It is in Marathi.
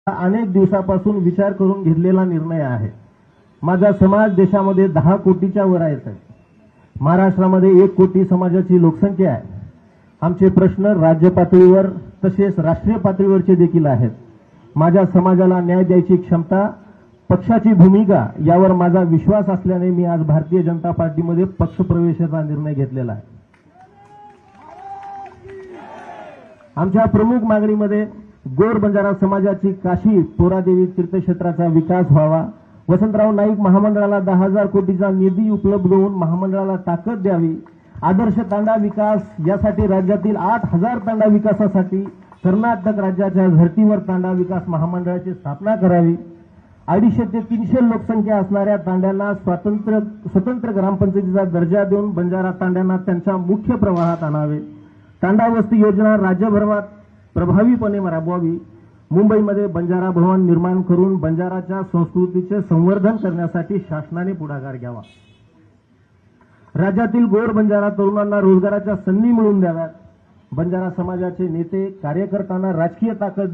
अनेक दिवसापासून विचार करून घेतलेला निर्णय आहे। माझा समाज देशामध्ये 10 कोटीच्या वर आहे। महाराष्ट्रामध्ये 1 कोटी समाजाची लोकसंख्या आहे। आमचे प्रश्न राज्य पातळीवर तसेच राष्ट्रीय पातळीवरचे देखील आहेत। माझ्या समाजाला न्याय द्यायची क्षमता, पक्षाची भूमिका यावर माझा विश्वास असल्याने मी आज भारतीय जनता पार्टीमध्ये पक्षप्रवेशाचा निर्णय घेतलेला आहे। आमच्या प्रमुख मागणीमध्ये गोर बंजारा समाजाची काशी पोरादेवी तीर्थक्षेत्राचा विकास व्हावा, वसंतराव नाईक महामंडळाला 10,000 कोटीचा निधी उपलब्ध होऊन महामंडळाला ताकद द्यावी, आदर्श तांडा विकास यासाठी राज्यातील 8,000 तांडा विकासासाठी कर्नाटक राज्याच्या धर्तीवर तांडा विकास महामंडळाची स्थापना करावी, 250 ते 300 लोकसंख्या असणाऱ्या तांड्यांना स्वतंत्र ग्रामपंचायतीचा दर्जा देऊन बंजारा तांड्यांना त्यांच्या मुख्य प्रवाहात आणावे, तांडा वस्ती योजना राज्यभरात प्रभावीपणे राबवावी, मुंबईमध्ये बंजारा भवन निर्माण करून बंजाराच्या संस्कृतीचे संवर्धन करण्यासाठी शासनाने पुढाकार घ्यावा, राज्यातील गोर बंजारा तरुणांना रोजगाराच्या संधी मिळवून द्याव्यात, बंजारा समाजाचे नेते कार्यकर्त्यांना राजकीय ताकद